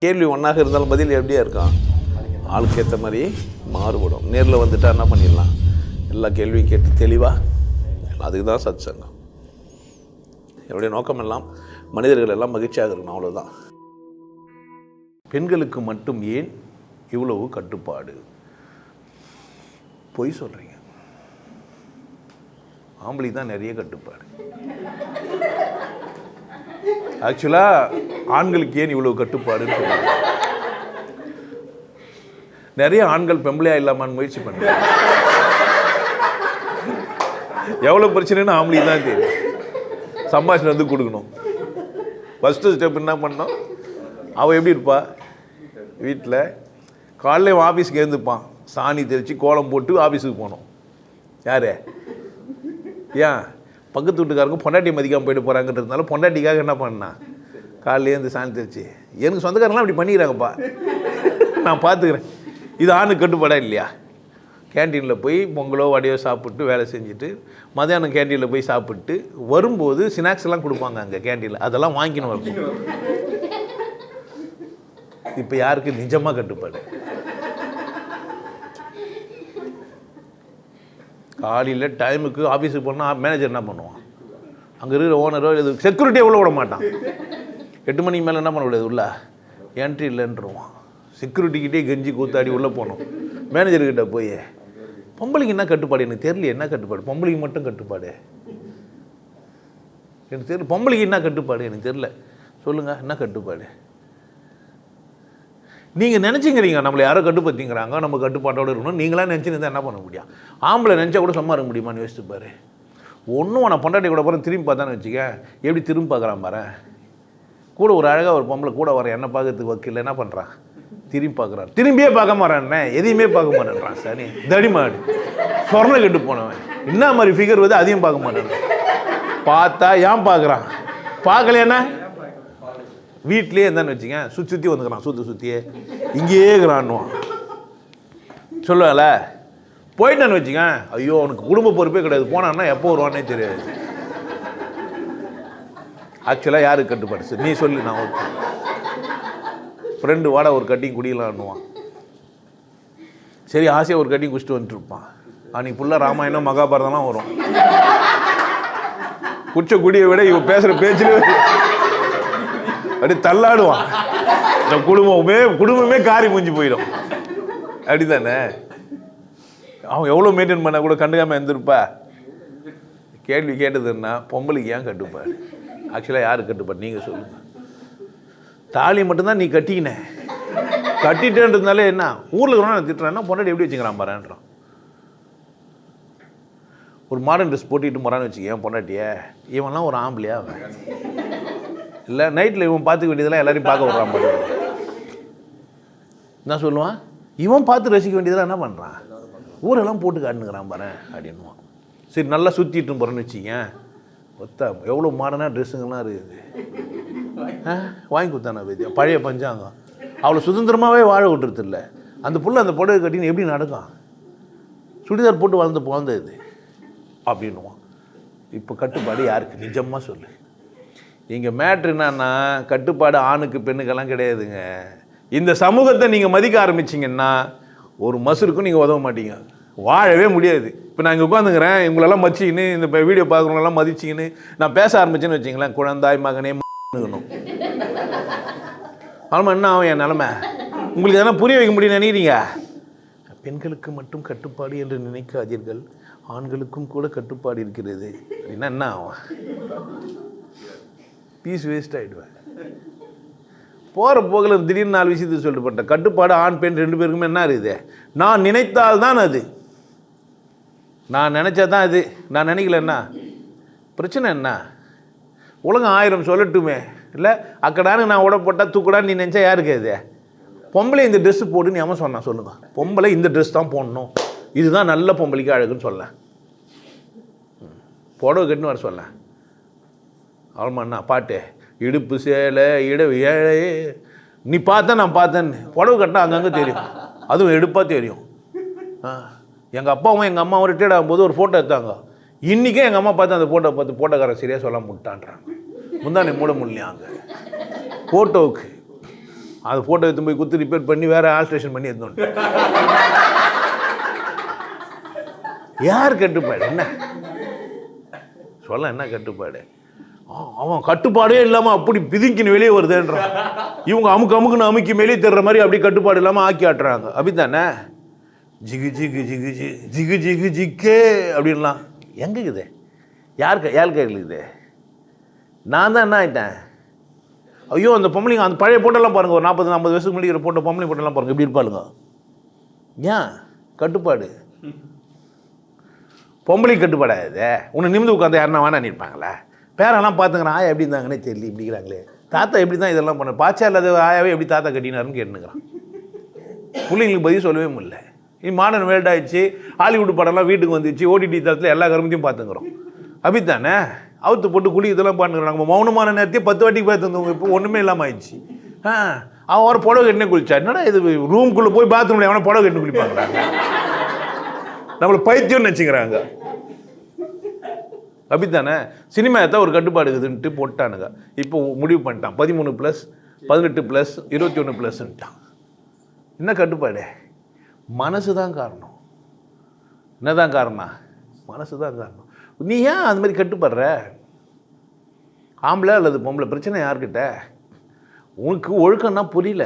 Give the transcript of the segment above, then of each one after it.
கேள்வி ஒன்றாக இருந்தாலும் பதில் எப்படியா இருக்கும், ஆளுக்கு ஏற்ற மாதிரி மாறுபடும். நேரில் வந்துட்டால் என்ன பண்ணிடலாம், எல்லா கேள்வியும் கேட்டு தெளிவாக. அதுக்கு தான் சத் சங்கம். என்னுடைய நோக்கம் எல்லாம் மனிதர்கள் எல்லாம் மகிழ்ச்சியாக இருக்கணும், அவ்வளோதான். பெண்களுக்கு மட்டும் ஏன் இவ்வளவு கட்டுப்பாடு? பொய் சொல்கிறீங்க. ஆம்பளைக்கு தான் நிறைய கட்டுப்பாடு. ஆக்சுவலாக ஆண்களுக்கு ஏன் இவ்வளவு கட்டுப்பாடுன்னு சொல்லுவாங்க. நிறைய ஆண்கள் பெம்பளையா இல்லாமல் முயற்சி பண்ணுறாங்க. எவ்வளோ பிரச்சனைன்னு ஆம்பளைக்கு தான் தெரியும். சம்பாஷணை வந்து கொடுக்கணும். ஃபஸ்ட்டு ஸ்டெப் என்ன பண்ணோம், அவள் எப்படி இருப்பா வீட்டில், காலையில் ஆஃபீஸுக்கு எழுந்துப்பான், சாணி தெளித்து கோலம் போட்டு ஆஃபீஸுக்கு போகணும். யார்? ஏன் பக்கத்து வீட்டுக்காரங்க பொண்டாட்டி மதிக்காமல் போயிட்டு போகிறாங்கன்றதுனால பொண்டாட்டிக்காக என்ன பண்ணா, காலையிலே இந்த சாணி தெளிச்சு. எனக்கு சொந்தக்காரங்களாம் அப்படி பண்ணிக்கிறாங்கப்பா, நான் பார்த்துக்கிறேன். இது ஆணுக்கு கட்டுப்பாடா இல்லையா? கேன்டீனில் போய் பொங்கலோ வடையோ சாப்பிட்டு வேலை செஞ்சுட்டு மதியானம் கேன்டீனில் போய் சாப்பிட்டு வரும்போது ஸ்நாக்ஸ் எல்லாம் கொடுப்பாங்க அங்கே கேன்டீனில், அதெல்லாம் வாங்கின்னு வரணும். இப்போ யாருக்கு நிஜமாக கட்டுப்பாடு? காலையில் டைமுக்கு ஆஃபீஸுக்கு போனால் மேனேஜர் என்ன பண்ணுவான், அங்கே இருக்கிற ஓனரோ இது செக்யூரிட்டியே உள்ள விட மாட்டான். 8 மணிக்கு மேலே என்ன பண்ண முடியாது, உள்ள என்ட்ரி இல்லைன்றுவான். செக்யூரிட்டிக்கிட்டே கெஞ்சி கூத்தாடி உள்ளே போகணும். மேனேஜர்கிட்ட போய் பொம்பளைக்கு என்ன கட்டுப்பாடு எனக்கு தெரியல, என்ன கட்டுப்பாடு, பொம்பளைக்கு மட்டும் கட்டுப்பாடு எனக்கு தெரியல, பொம்பளைக்கு என்ன கட்டுப்பாடு எனக்கு தெரியல, சொல்லுங்கள் என்ன கட்டுப்பாடு? நீங்கள் நினச்சிங்கிறீங்க நம்மளை யாரோ கட்டுப்படுத்திங்கிறாங்க, நம்ம கட்டுப்பாட்டோடு இருக்கணும். நீங்களாம் நினச்சிருந்தா என்ன பண்ண முடியும்? ஆம்பளை நினச்சா கூட சும்மா இருக்க முடியுமான்னு யோசிச்சு பாரு. ஒன்றும் நான் பொண்டாட்டி கூட போகிறேன் திரும்பி பார்த்தான்னு வச்சுக்க, எப்படி திரும்பி பார்க்குறான் பாரு. கூட ஒரு அழகாக ஒரு பொம்பளை கூட வர என்ன பார்க்கறதுக்கு வக்கீல் என்ன பண்ணுறான், திரும்பி பார்க்குறான். திரும்பியே பார்க்க மாட்டான், எதையுமே பார்க்க மாட்டேன்றான். சரி தடிமாடு சொர்ண கெட்டு போனவன் என்ன மாதிரி ஃபிகர் வந்து அதையும் பார்க்க மாட்டேன். பார்த்தா ஏன் பார்க்குறான், பார்க்கலையாண்ணா வீட்லேயே இருந்தான்னு வச்சுங்க, சுற்றி வந்துக்கிறான், சுற்றியே இங்கேயே இருக்கிறான்னுவான். சொல்லுவால போயிட்டான்னு வச்சுங்க, ஐயோ அவனுக்கு குடும்ப பொறுப்பே கிடையாது, போனான்னா எப்போ வருவானே தெரியாது. ஆக்சுவலாக யாருக்கு கட்டுப்பாடு சார் நீ சொல்லு? நான் ஒரு ஃப்ரெண்டு வாடா ஒரு கட்டிங் குடிக்கலான்னுவான். சரி ஆசையாக ஒரு கட்டிங் குடிச்சிட்டு வந்துட்டு இருப்பான். அன்றைக்கி ஃபுல்லாக ராமாயணம் மகாபாரதம்லாம் வரும். குடிச்ச குடியை விட இவன் பேசுகிற பேச்சில் அப்படி தள்ளாடுவான். இந்த குடும்பமே காரி மூஞ்சி போயிடும். அப்படி தானே? அவன் எவ்வளோ மெயின்டைன் பண்ண கூட கண்டுக்காமல் இருந்திருப்பா. கேள்வி கேட்டதுன்னா பொம்பளைக்கு ஏன் கட்டுப்பாடு? ஆக்சுவலாக யாருக்கு கட்டுப்பாடு நீங்கள் சொல்லுங்கள். தாலி மட்டும்தான் நீ கட்டிக்கின, கட்டிட்டேன்றதுனாலே என்ன ஊரில் இருக்கிறவங்க நான் திட்டுறேன்னா பொண்டாட்டி எப்படி வச்சுக்கிறான் பாருன்றான். ஒரு மாடர்ன் ட்ரெஸ் போட்டிட்டு போகிறான்னு வச்சுக்க என் பொண்டாட்டியை, இவன்லாம் ஒரு ஆம்பளையா அவன் இல்லை, நைட்டில் இவன் பார்த்துக்க வேண்டியதெல்லாம் எல்லாரையும் பார்க்க விட்றான் பாரு. என்ன சொல்லுவான், இவன் பார்த்து ரசிக்க வேண்டியதெல்லாம் என்ன பண்ணுறான், ஊரெல்லாம் போட்டு காட்டுனுங்கிறான் பாரு அப்படின்வான். சரி நல்லா சுற்றிட்டு போகிறேன்னு வச்சிங்க, ஒத்தா எவ்வளோ மாடர்னாக ட்ரெஸ்ஸுங்கெல்லாம் இருக்குது, வாங்கி கொடுத்தானா பேத்தியா பழைய பஞ்சாங்கம். அவ்வளோ சுதந்திரமாகவே வாழ விட்டுறது இல்லை. அந்த புள்ள அந்த புடவை கட்டின்னு எப்படி நடக்கும், சுடிதார் போட்டு வளர்ந்து போந்தது அப்படின்வான். இப்போ கட்டுப்பாடு யாருக்கு நிஜமாக சொல்லு? இங்கே மேட்ரு என்னன்னா கட்டுப்பாடு ஆணுக்கு பெண்ணுக்கெல்லாம் கிடையாதுங்க. இந்த சமூகத்தை நீங்கள் மதிக்க ஆரம்பிச்சிங்கன்னா ஒரு மசுருக்கும் நீங்கள் உதவ மாட்டீங்க, வாழவே முடியாது. இப்போ நான் இங்கே உட்காந்துக்கிறேன், இவங்களெல்லாம் மதிச்சிக்கின்னு இந்த வீடியோ பார்க்குறவங்களெல்லாம் மதிச்சிக்கின்னு நான் பேச ஆரம்பிச்சேன்னு வச்சிங்களேன், குழந்தாய் மகனே ணும் ஆமாம் என்ன ஆகும் என் நிலமை? உங்களுக்கு எதனா புரிய வைக்க முடியும்னு நினைக்கிறீங்க? பெண்களுக்கு மட்டும் கட்டுப்பாடு என்று நினைக்காதீர்கள், ஆண்களுக்கும் கூட கட்டுப்பாடு இருக்கிறது அப்படின்னா என்ன ஆகும்? பீஸ் வேஸ்ட் ஆகிடுவேன். போகிற போகல திடீர்னு 4 விஷயத்தை சொல்லிட்டு போட்டேன். கட்டுப்பாடு ஆண் பெண் 2 பேருக்குமே என்ன இருக்குது, நான் நினைத்தால்தான் அது, நான் நினச்சா தான் அது, நான் நினைக்கல என்ன பிரச்சனை என்ன? உலகம் 1000 சொல்லட்டுமே இல்லை, அக்கடானு நான் உட போட்டால் தூக்கடான்னு நீ நினச்சா யாருக்கு அது? பொம்பளை இந்த ட்ரெஸ்ஸு போட்டுன்னு அவன் சொன்னான் சொல்லுங்கள், பொம்பளை இந்த ட்ரெஸ் தான் போடணும், இதுதான் நல்ல பொம்பளைக்கு அழகுன்னு சொல்ல, புடவை கட்டுன்னு வர சொல்ல. அவள்மாண்ணா பாட்டு இடுப்பு சேலை ஏழை நீ பார்த்தா நான் பார்த்தேன்னு புடவை கட்டினா அங்கங்கே தெரியும், அதுவும் எடுப்பாக தெரியும். எங்கள் அப்பாவும் எங்கள் அம்மாவும் ரிட்டையர்ட் ஆகும்போது ஒரு ஃபோட்டோ எடுத்தாங்க. இன்றைக்கே எங்கள் அம்மா பார்த்து அந்த ஃபோட்டோ பார்த்து ஃபோட்டோக்காரன் சரியாக சொல்ல முட்டான்றாங்க. முந்தானே மூட முடியலையா அங்கே ஃபோட்டோவுக்கு அதை ஃபோட்டோ எடுத்து போய் குத்து ரிப்பேர் பண்ணி வேறு ஆல்ட்ரேஷன் பண்ணி எடுத்துட்டு யார் கட்டுப்பாடு? என்ன சொல்ல, என்ன கட்டுப்பாடு? அவன் கட்டுப்பாடே இல்லாமல் அப்படி பிதிங்கின்னு வெளியே வருதுன்றான். இவங்க அமுக்குன்னு அமுக்கி வெளியே தர்ற மாதிரி அப்படி கட்டுப்பாடு இல்லாமல் ஆக்கி ஆட்டுறாங்க. அப்படித்தானே? ஜிகு ஜிகு ஜிகு ஜி ஜிகு ஜிகு ஜிக்கே அப்படின்லாம் எங்கே இருக்குது? யார் கையில் இருக்குது? நான் தான் என்ன ஆகிட்டேன்? ஐயோ, அந்த பொம்பளைங்க அந்த பழைய போட்டெல்லாம் பாருங்கள், ஒரு 40-50 வருஷத்துக்கு முன்னாடி போட்ட பொம்பளை போட்டெல்லாம் பாருங்கள், எப்படி இருப்பாளுங்க? ஏன் கட்டுப்பாடு? பொம்பளை கட்டுப்பாடாது. உன்னை நிமிந்து உட்காந்து யாருன்னா வேணா நிற்பாங்களா? பேரெல்லாம் பார்த்துங்கிறான், ஆயா எப்படி இருந்தாங்கன்னே தெரியல, இப்படிங்கிறாங்களே. தாத்தா எப்படி தான் இதெல்லாம் பண்ண பாச்சா இல்லாத ஆயாவே எப்படி தாத்தா கட்டினாருன்னு கேட்டுக்கிறான். பிள்ளைங்களுக்கு பதில் சொல்லவே முடியல. மாடர்ன் வேர்ல்ட் ஆயிடுச்சு, ஹாலிவுட் படம்லாம் வீட்டுக்கு வந்துச்சு, ஓடிடி தளத்தில் எல்லா கருமத்தையும் பார்த்துங்கிறோம். அப்படித்தானே? அவுத்து போட்டு குழி இதெல்லாம் பண்ணுறாங்க. நம்ம மௌனமான நேரத்தையும் 10 வாட்டிக்கு பார்த்துருந்தவங்க இப்போ ஒன்றுமே இல்லாமல் ஆயிடுச்சு. அவன் ஒரு புடவை கட்டினே குளிச்சா. என்னடா இது, ரூம்குள்ளே போய் பாத்ரூமில் எவனா புடவை கட்டினு குளிப்பாங்கிறாங்க. நம்மளை பைத்தியம்னு நினச்சிக்கிறாங்க. அப்படித்தானே? சினிமா ஏற்ற ஒரு கட்டுப்பாடு இருக்குதுன்ட்டு போட்டானுங்க. இப்போ முடிவு பண்ணிட்டான் 13+, 18+, 21+ன்ட்டான். என்ன கட்டுப்பாடு? மனசு தான் காரணம். என்னதான் காரணம்? மனசு தான் காரணம். நீ ஏன் அந்த மாதிரி கட்டுப்படுற? ஆம்பளை அல்லது பொம்பளை, பிரச்சனை யார்கிட்ட? உனக்கு ஒழுக்கம்னா புரியல,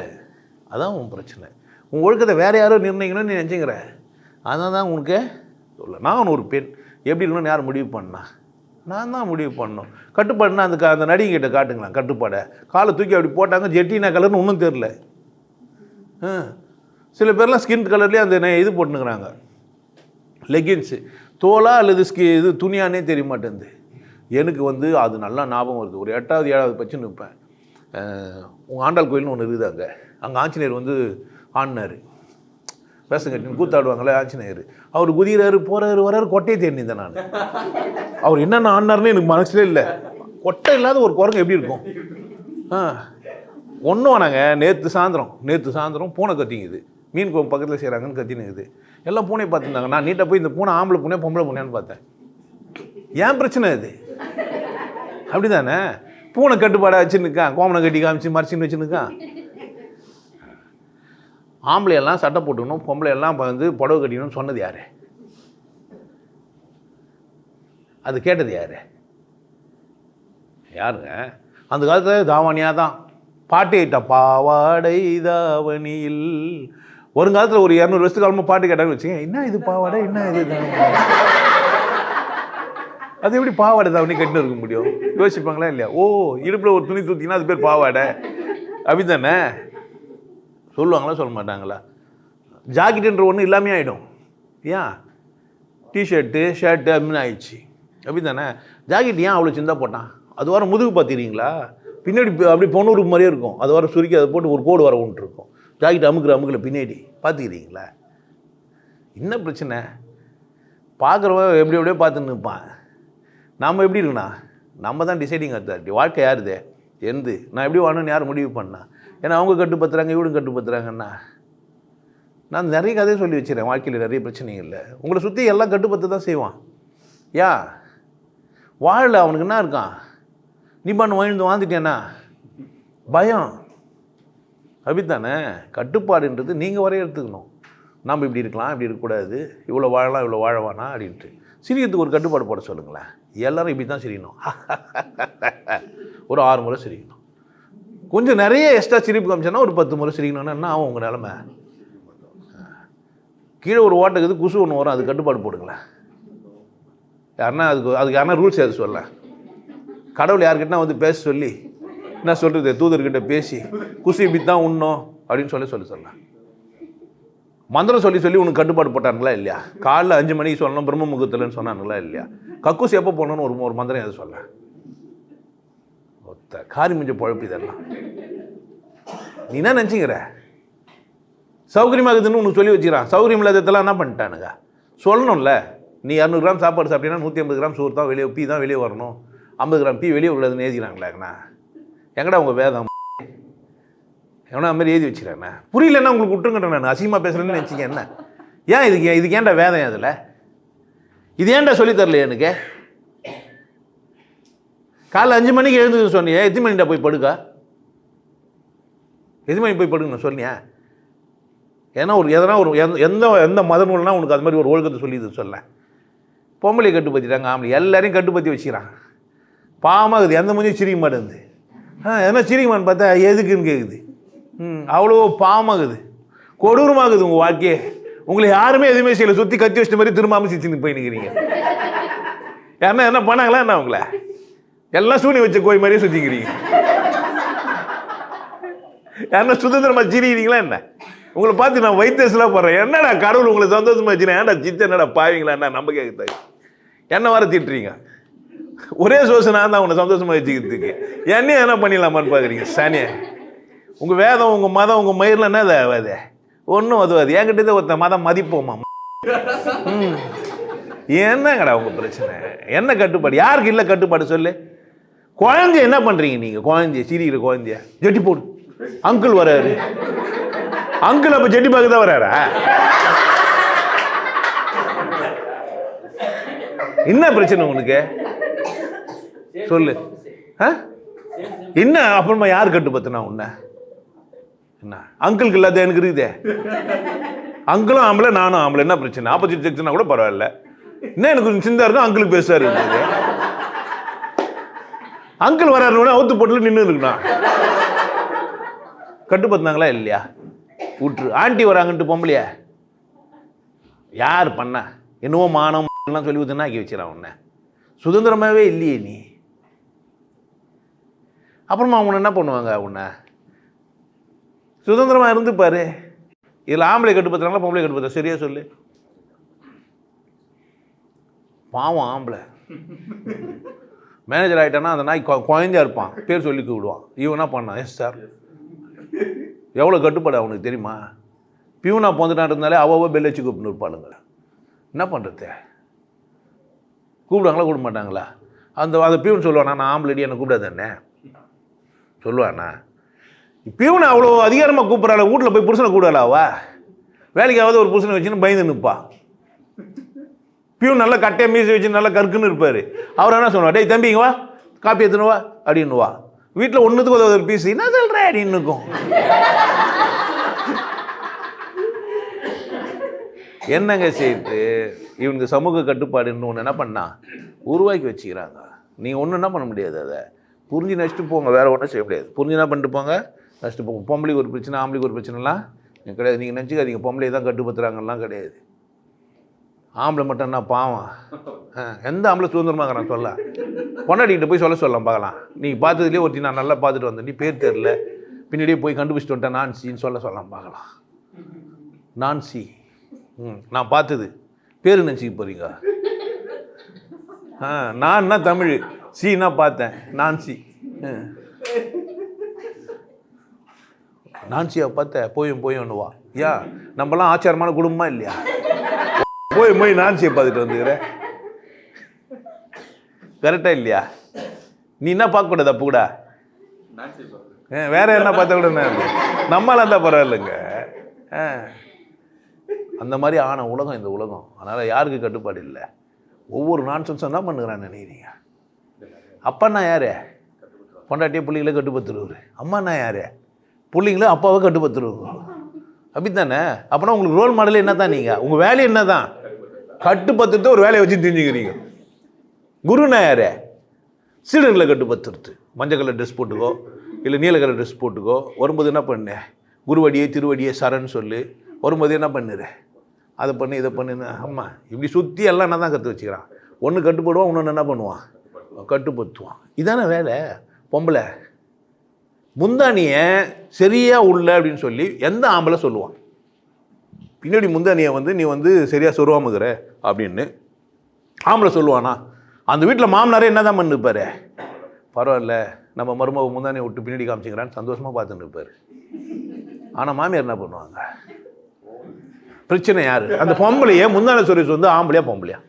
அதான் உன் பிரச்சனை. உன் ஒழுக்கத்தை வேறு யாரோ நிர்ணயிக்கணும்னு நீ நினச்சிக்கிற. அதான் தான் உனக்கு சொல்ல. நான் ஒரு பெண் எப்படி இருக்கணும்னு யார் முடிவு பண்ணா? நான் தான் முடிவு பண்ணணும். கட்டுப்பாடுனா அந்த நடிகைகிட்ட காட்டுங்களேன் கட்டுப்பாடை. காலை தூக்கி அப்படி போட்டாங்க, ஜெட்டினா கலர்னு ஒன்றும் தெரில. சில பேர்லாம் ஸ்கின் கலர்லேயே அந்த இது போட்டுனுக்குறாங்க, லெகின்ஸு. தோலா அல்லது இது துணியானே தெரிய மாட்டேங்குது. எனக்கு அது நல்லா ஞாபகம் வருது. ஒரு 8வது 7வது பச்சு நிற்பேன். உங்கள் ஆண்டாள் கோயில்னு ஒன்று இருக்குது. அங்கே ஆஞ்சநேயர் ஆடினார். பேசங்கட்டின்னு கூத்தாடுவாங்களே ஆஞ்சநேயர். அவர் குதிக்கிறாரு, போகிறாரு, வர்றாரு. கொட்டையை தேடினேன் நான். அவர் என்னென்ன ஆடினார்னு எனக்கு மனசுலே இல்லை. கொட்டை இல்லாத ஒரு குரங்கு எப்படி இருக்கும்? ஒன்றும் வேணாங்க. நேற்று சாயந்தரம் பூனை கத்திங்குது. மீன் குழம்பு பக்கத்தில் செய்கிறாங்கன்னு கத்தினுக்குது. எல்லாம் பூனை பார்த்துருந்தாங்க. நான் நீட்டாக போய் இந்த பூனை ஆம்பளை பூனை பொம்பளை பூனைன்னு பார்த்தேன். ஏன் பிரச்சனை இது? அப்படி தானே? பூனை கட்டுப்பாடாக வச்சுருக்கான், கோமனை கட்டி காமிச்சு மறைச்சின்னு வச்சுருக்கான். ஆம்பளையெல்லாம் சட்டை போட்டுக்கணும், பொம்பளையெல்லாம் புடவை கட்டிக்கணும்னு சொன்னது யார்? அது கேட்டது யாருங்க? அந்த காலத்தில் தாவணியாக தான் பாட்டு பாவாடை தாவணியில். வருங்காலத்தில் ஒரு 200 வருஷத்துக்கு காலமாக பாட்டு கேட்டாங்கன்னு வச்சுக்கேன், என்ன இது பாவாடை, என்ன இது? அது எப்படி பாவாடை தாவணி கட்டின்னு இருக்க முடியும்? யோசிப்பாங்களா இல்லையா? ஓ, இடுப்பில் ஒரு துணி தூத்திங்கன்னா அது பேர் பாவாடை, அப்படி தானே சொல்லுவாங்களா? சொல்ல மாட்டாங்களா? ஜாக்கெட்டுன்ற ஒன்று இல்லாமே ஆகிடும். ஏன்? டிஷர்ட்டு ஷர்ட்டு அப்படின்னு ஆயிடுச்சு. அப்படி தானே? ஜாக்கெட் ஏன் அவ்வளோ சின்னதாக போட்டான்? அது வர முதுகு பார்த்துக்கிறீங்களா? பின்னாடி அப்படி பொண்ணூருக்கு மாதிரியே இருக்கும். அது வர சுருக்கி அதை போட்டு ஒரு கோடு வர ஒன்று இருக்கும். ஜாக்கெட் அமுக்கில் பின்னாடி பார்த்துக்கிறீங்களா? என்ன பிரச்சனை? பார்க்குறவன் எப்படியோ பார்த்துன்னு இருப்பான். நம்ம எப்படி இருக்குண்ணா? நம்ம தான் டிசைடிங் அத்தாரிட்டி. வாழ்க்கை யாருது? நான் எப்படி வாழணும்னு யார் முடிவு பண்ணா? ஏன்னா அவங்க கட்டுப்படுத்துறாங்க, இவனும் கட்டுப்படுத்துறாங்கன்னா. நான் நிறைய கதையை சொல்லி வச்சுருக்கேன். வாழ்க்கையில் நிறைய பிரச்சனைகள் இல்லை. உங்களை சுற்றி எல்லாம் கட்டுப்படுத்த தான் செய்வான். வாழல, அவனுக்கு என்ன இருக்கான்? நீ வாழ்ந்துட்டேன்னா பயம். அப்படித்தானே? கட்டுப்பாடுன்றது நீங்கள் வரையறுத்துக்கணும். நம்ம இப்படி இருக்கலாம், இப்படி இருக்கக்கூடாது, இவ்வளோ வாழலாம், இவ்வளோ வாழவானா அப்படின்ட்டு. சிரிக்கிறதுக்கு ஒரு கட்டுப்பாடு போட சொல்லுங்களேன். எல்லோரும் இப்படி தான் சிரிக்கணும். ஒரு 6 முறை சிரிக்கணும். கொஞ்சம் நிறைய எக்ஸ்ட்ரா சிரிப்பு காமிச்சோன்னா ஒரு 10 முறை சிரிக்கணும்னா என்ன ஆகும் உங்கள் நிலமை? கீழே ஒரு ஓட்டக்குது, குசு ஒன்று வரும், அது கட்டுப்பாடு போடுங்களேன். யாருன்னா அதுக்கு யாருன்னா ரூல்ஸ் எது சொல்ல? கடவுள் யார்கிட்டனா பேச சொல்லி என்ன சொல்கிறது, தூதர்கிட்ட பேசி குசு இப்படி தான் உண்ணும் அப்படின்னு சொல்லலாம். மந்திரம் சொல்லி உனக்கு கட்டுப்பாடு போட்டானுங்களா இல்லையா? காலைல 5 மணிக்கு சொல்லணும், பிரம்ம முகூர்த்தலன்னு சொன்னானுங்களா இல்லையா? கக்கூசி எப்போ போகணுன்னு ஒரு மந்திரம் எது சொல்ல? காரி மிஞ்ச பழப்பு இதெல்லாம். நீ என்ன நினச்சிக்கிற? சௌகரியமாக இருக்குதுன்னு உனக்கு சொல்லி வச்சுக்கிறான். சௌகரியம் இல்லாததெல்லாம் என்ன பண்ணிட்டானுங்க? சொல்லணும்ல. நீ 200 கிராம் சாப்பாடு சாப்பிட்டீங்கன்னா 150 கிராம் சோறு தான் வெளியே, பீ தான் வெளியே வரணும், 50 கிராம் பீ வெளியே உள்ளதுன்னு எழுதிக்கிறாங்களேண்ணா. எங்கடா உங்கள் வேதம்? எவனா அது மாதிரி எழுதி வச்சுக்கிறேண்ணா? புரியலன்னா உங்களுக்கு விட்டுருங்கண்ணா. நான் அசிங்கமாக பேசுகிறேன்னு நினச்சிங்க என்ன? ஏன் இதுக்கு ஏன்டா வேதம்? அதில் இது ஏன்டா சொல்லித்தரல எனக்கு? காலைல 5 மணிக்கு எழுந்துன்னு சொன்னியே, எத்தனை மணிடா போய் படுக்க? எதுவுமே போய் படுங்க சொன்னியா? ஏன்னா எதனா ஒரு எந்த எந்த மத நூல்னா உனக்கு அது மாதிரி ஒரு ஒழுக்கத்தை சொல்லி இது சொல்ல. பொம்பளை கட்டுப்பற்றிட்டாங்க, ஆம்பளை எல்லாரையும் கட்டுப்பற்றி வச்சுக்கிறான். பாவமாகுது, எந்த முடியும் சிரிக்க மாட்டேங்குது. எதனா சிரிக்குமான்னு பார்த்தா எதுக்குன்னு கேட்குது. அவ்வளோ பாவமாகுது, கொடூரமாகுது உங்கள் வாழ்க்கையே. உங்களை யாருமே எதுவுமே செய்யலை, சுற்றி கத்தி வச்சிட்ட மாதிரி திரும்பாமல் சிரிச்சுன்னு போய் நிற்கிறீங்க. யாருன்னா என்ன பண்ணாங்களா என்ன? அவங்கள எல்லாம் சூனி வச்ச கோய் மாதிரியே சுற்றிக்கிறீங்க. யாருன்னா சுதந்திரமா சிரிக்கிறீங்களா என்ன? உங்களை பார்த்து நான் வைத்தியஸ்லாம் போடுறேன். என்னடா கடவுள் உங்களை சந்தோஷமா வச்சுனா ஏன்டா சித்த என்னடா பாவீங்களா என்ன? நம்ம கேட்குறது என்ன வர திட்டுறீங்க? ஒரே சோசனா தான் உன்னை சந்தோஷமா வச்சுக்கிறதுக்கு என்னையும் என்ன பண்ணிடலாமான்னு பார்க்குறீங்க சானியா? உங்கள் வேதம், உங்கள் மதம், உங்கள் மயிரில் என்ன அது ஒன்றும் அதுவாது. என்கிட்ட ஒருத்த மதம் மதிப்போமா? என்னங்கடா உங்கள் பிரச்சனை? என்ன கட்டுப்பாடு? யாருக்கு இல்லை கட்டுப்பாடு சொல்லு? குழந்தைய என்ன பண்ணுறீங்க நீங்கள்? குழந்தைய சிரிக்கிற குழந்தைய ஜெட்டி போடு, அங்கிள் வராரு. அங்கிள் அப்போ ஜெட்டி பார்க்க தான் வராரா? என்ன பிரச்சனை உனக்கு சொல்லு. என்ன அப்புறமா யார் கட்டுப்பத்துனா உன்ன? என்ன அங்கிளுக்கு இல்லாத எனக்கு இருக்குதே. அங்கிளும் ஆம்பளை, நானும் ஆம்பளை, என்ன பிரச்சனை? ஆப்போசிட் செக்ஷனா கூட பரவாயில்ல. என்ன எனக்கு சிந்தா இருக்கும், அங்கிளுக்கு பேசுவாரு. அங்கிள் வராருன்னு அவுத்து போட்டுல நின்று இருக்கணும். கட்டுப்பத்துனாங்களா இல்லையா? விட்டுரு. ஆண்டி வராங்கன்ட்டு பொம்பளையா யார் பண்ண? என்னவோ மானம் சொல்லி ஊத்துனா ஆக்கி வச்சிடறான் உன்னை. சுதந்திரமாகவே இல்லையே நீ. அப்புறமா அவங்க என்ன பண்ணுவாங்க? உன்னை சுதந்திரமாக இருந்து பாரு. இதில் ஆம்பளை கட்டுப்பத்துறாங்களா பொம்பளை கட்டுப்பத்தா? சரியா சொல்லு. பாவம் ஆம்பளை மேனேஜர் ஆகிட்டானா அந்த நாய் குழந்தையா இருப்பான், பேர் சொல்லி கூப்பிடுவான். இவன் என்ன பண்ணான்? Yes sir. எவ்வளோ கட்டுப்பாடு அவனுக்கு தெரியுமா? பியூனா போந்துட்டான் இருந்தாலே அவ்வளோ பெல் வச்சு கூப்பிட்டு இருப்பாளுங்க. என்ன பண்ணுறது? கூப்பிடுவாங்களா கூப்பிட மாட்டாங்களா? அந்த பியூன் சொல்லுவானா, நான் ஆம்பளடி என்னை கூப்பிடாதானே சொல்லுவானா? பியூனை அவ்வளோ அதிகாரமாக கூப்பிட்றாள். வீட்டில் போய் புருஷனை கூப்பிடலாவா? வேலைக்காவது ஒரு புருஷனை வச்சுன்னு பயந்து நிற்பான். பியூன் நல்லா கட்டையை மீசி வச்சு நல்லா கருக்குன்னு இருப்பார். அவர் என்ன சொல்லுவா? டேய் தம்பிங்க வா, காப்பி எடுத்துன்னு வா அப்படின்னுவா. வீட்டில் ஒன்றுத்துக்கு ஒரு பீஸ் என்ன சொல்கிறேன் அப்படின்னு இருக்கும். என்னங்க செய்து இவனுக்கு சமூக கட்டுப்பாடுன்னு ஒன்று என்ன பண்ணா உருவாக்கி வச்சுக்கிறாங்க. நீங்கள் ஒன்றும் என்ன பண்ண முடியாது. அதை புரிஞ்சு நடிச்சுட்டு போங்க, வேறு ஒன்றும் செய்ய முடியாது. புரிஞ்சு என்ன பண்ணிட்டு போங்க, நடிச்சுட்டு போங்க. பொம்பளைக்கு ஒரு பிரச்சனை, ஆம்பளைக்கு ஒரு பிரச்சனைலாம் கிடையாது. நீங்கள் நினச்சிக்காதீங்க பொம்பளை தான் கட்டுப்படுத்துகிறாங்கலாம் கிடையாது. ஆம்பளை மட்டும் என்ன பாவம்? எந்த ஆம்பளை சுதந்திரமாகறான் சொல்ல? பொண்டாட்டிக்கிட்ட போய் சொல்லலாம் பார்க்கலாம். நீங்கள் பார்த்ததுலேயே ஒருத்தி நான் நல்லா பார்த்துட்டு வந்தேன், நீ பேர் தெரில, பின்னாடியே போய் கண்டுபிடிச்சிட்டு வந்துட்டேன் நான்சின்னு சொல்லலாம் பார்க்கலாம். நான்சி நான் பார்த்தது பேர் நினச்சிக்க போகிறீங்க? நான்னா தமிழ், சீனா பார்த்தேன், நான்சி. நான்சியா பார்த்த போயும்னுவா. ஏன் நம்மலாம் ஆச்சாரமான குடும்பமா இல்லையா? போய் நான்சியை பார்த்துட்டு வந்துக்கிறேன். கரெக்டா இல்லையா? நீ என்ன பார்க்கக்கூடாது அப்போ கூட? வேற என்ன பார்த்தா கூட நம்மளால இருந்தால் பரவாயில்லைங்க. அந்த மாதிரி ஆன உலகம் இந்த உலகம். அதனால் யாருக்கு கட்டுப்பாடு இல்லை. ஒவ்வொரு நான்சென்ஸும் என்ன பண்ணுறான்னு நினைக்கிறீங்க? அப்பன்னா யார்? பொண்டாட்டியே பிள்ளைங்களே கட்டுப்பத்துருவார். அம்மானா யார்? பிள்ளைங்களே அப்பாவை கட்டுப்பத்துருவாங்க. அப்படித்தானே? அப்போனா உங்களுக்கு ரோல் மாடலே என்ன தான்? நீங்கள் உங்கள் வேலை என்ன தான்? கட்டுப்பத்துட்டு ஒரு வேலையை வச்சு தெரிஞ்சுக்கிறீங்க. குருனா யார்? சீடர்களை கட்டுப்பத்துறது. மஞ்சள் கலர் ட்ரெஸ் போட்டுக்கோ, இல்லை நீல கலர் ட்ரெஸ் போட்டுக்கோ. வரும்போது என்ன பண்ணு? குருவடியே திருவடியே சரன்னு சொல்லு. வரும்போது என்ன பண்ணுற? அதை பண்ணு இதை பண்ணுன்னு. ஆமாம், இப்படி சுற்றி எல்லாம் என்ன தான் கற்று வச்சுக்கிறான். ஒன்று கட்டுப்படுவான், இன்னொன்று என்ன பண்ணுவான்? கட்டுப்படுத்துவான். இதான வேலை. பொம்பளை முந்தானியை சரியாக உள்ள அப்படின்னு சொல்லி எந்த ஆம்பளை சொல்லுவான்? பின்னாடி முந்தானியை நீ சரியாக சொருவாமுகிற அப்படின்னு ஆம்பளை சொல்லுவானா? அந்த வீட்டில் மாமனாரே என்ன தான் பண்ணிருப்பார்? பரவாயில்ல, நம்ம மருமக முந்தானியை விட்டு பின்னாடி காமிச்சிக்கிறான்னு சந்தோஷமாக பார்த்துன்னு இருப்பார். ஆனால் மாமியார் என்ன பண்ணுவாங்க? பிரச்சனை யாரு? அந்த பொம்பளையே முந்தான சொல்லி ஆம்பளையா பொம்பளையா?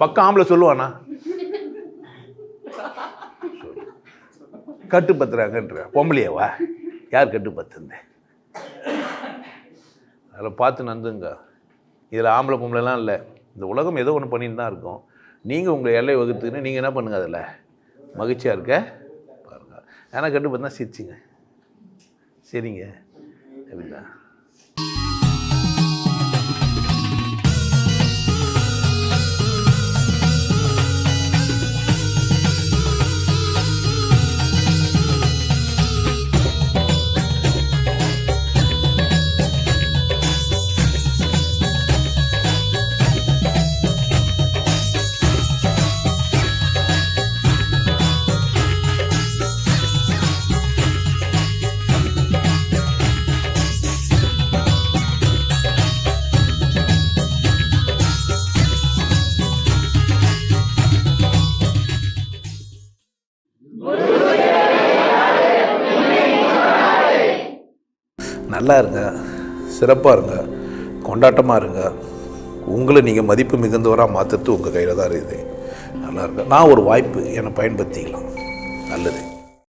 பக்கம் ஆம்பளை சொல்லுவானா? கட்டுப்பத்துறாங்கன்ற பொம்பளையவா? யார் கட்டுப்பத்துந்த? அதில் பார்த்து நந்துங்க. இதில் ஆம்பளை பொம்பளைலாம் இல்லை. இந்த உலகம் ஏதோ ஒன்று பண்ணிட்டு தான் இருக்கும். நீங்கள் உங்கள் எல்லை வகுத்துன்னு நீங்கள் என்ன பண்ணுங்கள்? அதில் மகிழ்ச்சியாக இருக்க பாருங்கள். ஏன்னா கட்டுப்பத்துனா சிரிச்சிங்க. சரிங்க அப்படின்னா நல்லா இருங்க, சிறப்பாக இருங்க, கொண்டாட்டமாக இருங்க. உங்களை நீங்கள் மதிப்பு மிகுந்தவராக மாற்றுறது உங்கள் கையில் தான் இருக்குது. நல்லா இருங்க. நான் ஒரு வாய்ப்பு என்னை பயன்படுத்திக்கலாம். நல்லது.